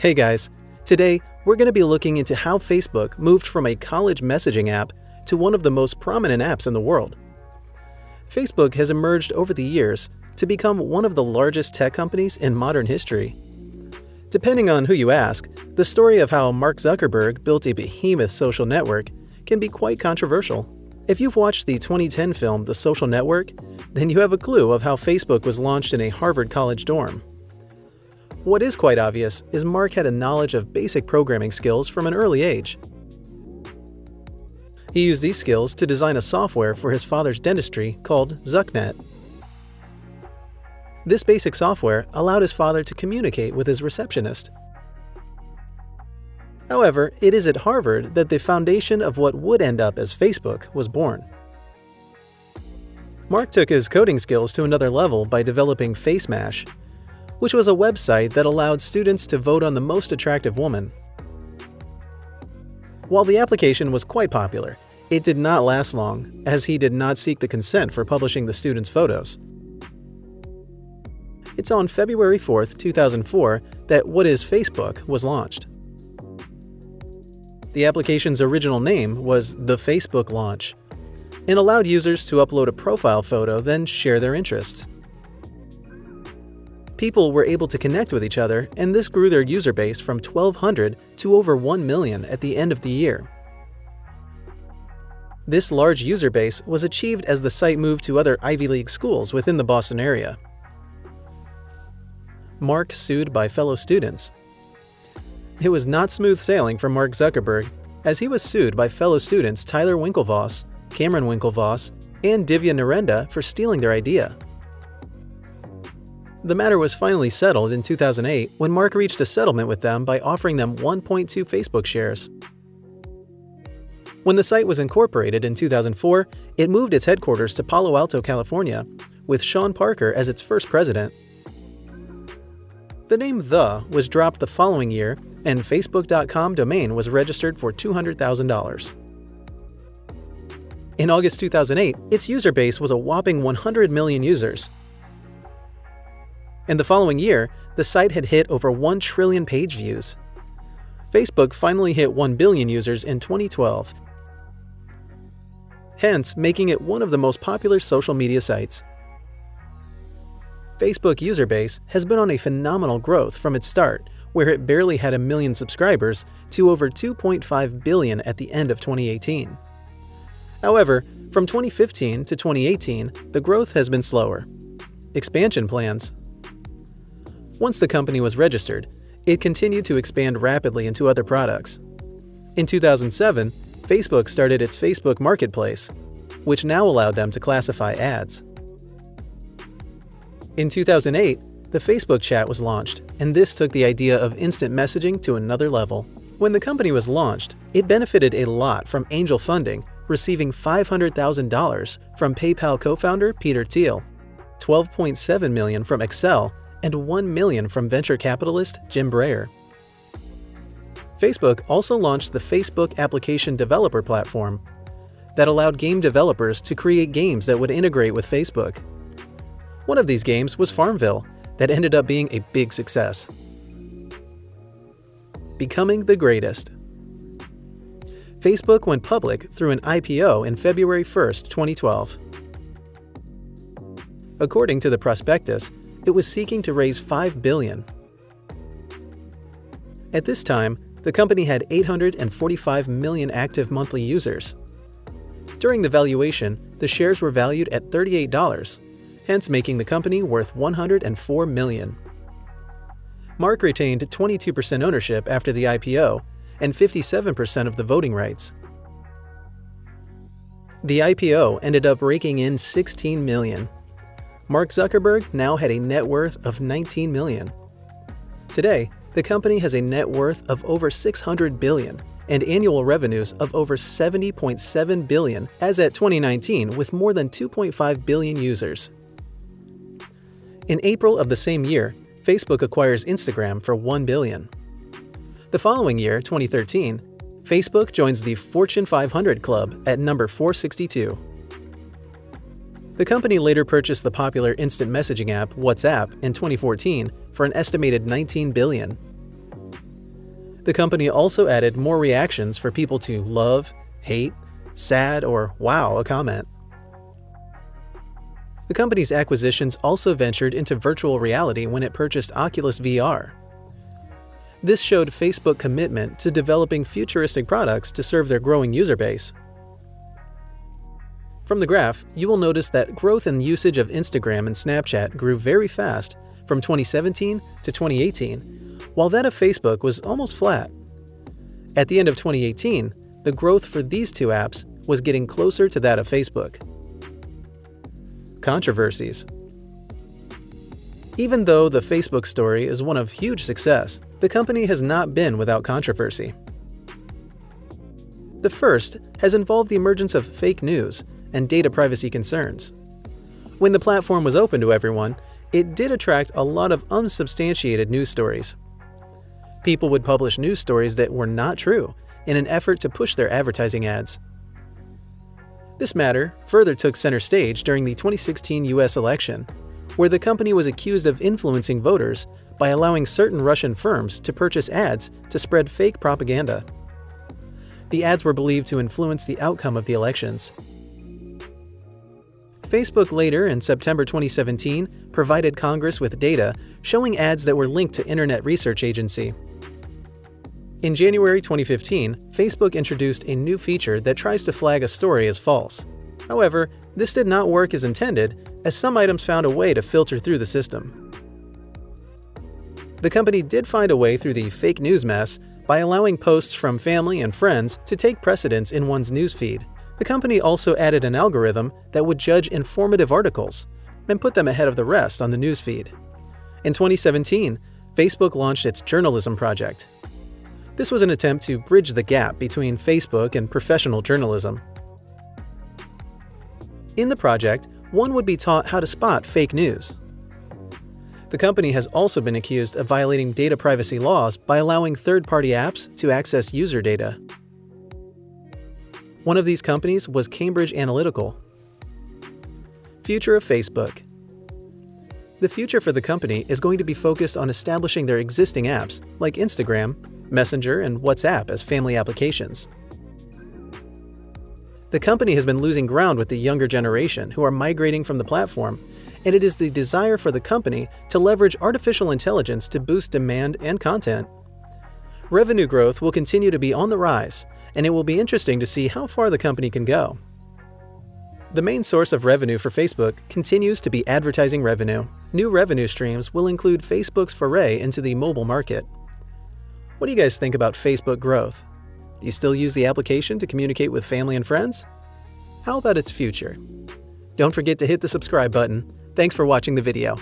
Hey guys, today we're going to be looking into how Facebook moved from a college messaging app to one of the most prominent apps in the world. Facebook has emerged over the years to become one of the largest tech companies in modern history. Depending on who you ask, the story of how Mark Zuckerberg built a behemoth social network can be quite controversial. If you've watched the 2010 film The Social Network, then you have a clue of how Facebook was launched in a Harvard college dorm. What is quite obvious is Mark had a knowledge of basic programming skills from an early age. He used these skills to design a software for his father's dentistry called ZuckNet. This basic software allowed his father to communicate with his receptionist. However, it is at Harvard that the foundation of what would end up as Facebook was born. Mark took his coding skills to another level by developing FaceMash, which was a website that allowed students to vote on the most attractive woman. While the application was quite popular, it did not last long, as he did not seek the consent for publishing the students' photos. It's on February 4, 2004 that What is Facebook was launched. The application's original name was the Facebook Launch and allowed users to upload a profile photo, then share their interests. People were able to connect with each other, and this grew their user base from 1,200 to over 1 million at the end of the year. This large user base was achieved as the site moved to other Ivy League schools within the Boston area. Mark sued by fellow students. It was not smooth sailing for Mark Zuckerberg, as he was sued by fellow students Tyler Winklevoss, Cameron Winklevoss, and Divya Narendra for stealing their idea. The matter was finally settled in 2008 when Mark reached a settlement with them by offering them 1.2 Facebook shares. When the site was incorporated in 2004, it moved its headquarters to Palo Alto, California, with Sean Parker as its first president. The name The was dropped the following year, and Facebook.com domain was registered for $200,000. In August 2008, its user base was a whopping 100 million users. In the following year, the site had hit over 1 trillion page views. Facebook finally hit 1 billion users in 2012, hence making it one of the most popular social media sites. Facebook user base has been on a phenomenal growth from its start, where it barely had 1 million subscribers, to over 2.5 billion at the end of 2018. However, from 2015 to 2018, the growth has been slower. Expansion plans. Once the company was registered, it continued to expand rapidly into other products. In 2007, Facebook started its Facebook Marketplace, which now allowed them to classify ads. In 2008, the Facebook Chat was launched, and this took the idea of instant messaging to another level. When the company was launched, it benefited a lot from angel funding, receiving $500,000 from PayPal co-founder Peter Thiel, $12.7 million from Accel, and $1 million from venture capitalist Jim Breyer. Facebook also launched the Facebook Application Developer Platform that allowed game developers to create games that would integrate with Facebook. One of these games was Farmville, that ended up being a big success. Becoming the greatest. Facebook went public through an IPO in February 1, 2012. According to the prospectus, it was seeking to raise $5 billion. At this time, the company had 845 million active monthly users. During the valuation, the shares were valued at $38, hence making the company worth $104 million. Mark retained 22% ownership after the IPO and 57% of the voting rights. The IPO ended up raking in $16 million. Mark Zuckerberg now had a net worth of $19 million. Today, the company has a net worth of over $600 billion and annual revenues of over $70.7 billion as at 2019, with more than 2.5 billion users. In April of the same year, Facebook acquires Instagram for $1 billion. The following year, 2013, Facebook joins the Fortune 500 club at number 462. The company later purchased the popular instant messaging app WhatsApp in 2014 for an estimated $19 billion. The company also added more reactions for people to love, hate, sad, or wow a comment. The company's acquisitions also ventured into virtual reality when it purchased Oculus VR. This showed Facebook's commitment to developing futuristic products to serve their growing user base. From the graph, you will notice that growth in usage of Instagram and Snapchat grew very fast from 2017 to 2018, while that of Facebook was almost flat. At the end of 2018, the growth for these two apps was getting closer to that of Facebook. Controversies. Even though the Facebook story is one of huge success, the company has not been without controversy. The first has involved the emergence of fake news and data privacy concerns. When the platform was open to everyone, it did attract a lot of unsubstantiated news stories. People would publish news stories that were not true in an effort to push their advertising ads. This matter further took center stage during the 2016 US election, where the company was accused of influencing voters by allowing certain Russian firms to purchase ads to spread fake propaganda. The ads were believed to influence the outcome of the elections. Facebook later, in September 2017, provided Congress with data showing ads that were linked to Internet Research Agency. In January 2015, Facebook introduced a new feature that tries to flag a story as false. However, this did not work as intended, as some items found a way to filter through the system. The company did find a way through the fake news mess by allowing posts from family and friends to take precedence in one's newsfeed. The company also added an algorithm that would judge informative articles and put them ahead of the rest on the newsfeed. In 2017, Facebook launched its Journalism Project. This was an attempt to bridge the gap between Facebook and professional journalism. In the project, one would be taught how to spot fake news. The company has also been accused of violating data privacy laws by allowing third-party apps to access user data. One of these companies was Cambridge Analytica. Future of Facebook. The future for the company is going to be focused on establishing their existing apps like Instagram, Messenger, and WhatsApp as family applications. The company has been losing ground with the younger generation who are migrating from the platform, and it is the desire for the company to leverage artificial intelligence to boost demand and content. Revenue growth will continue to be on the rise, and it will be interesting to see how far the company can go. The main source of revenue for Facebook continues to be advertising revenue. New revenue streams will include Facebook's foray into the mobile market. What do you guys think about Facebook growth? Do you still use the application to communicate with family and friends? How about its future? Don't forget to hit the subscribe button. Thanks for watching the video.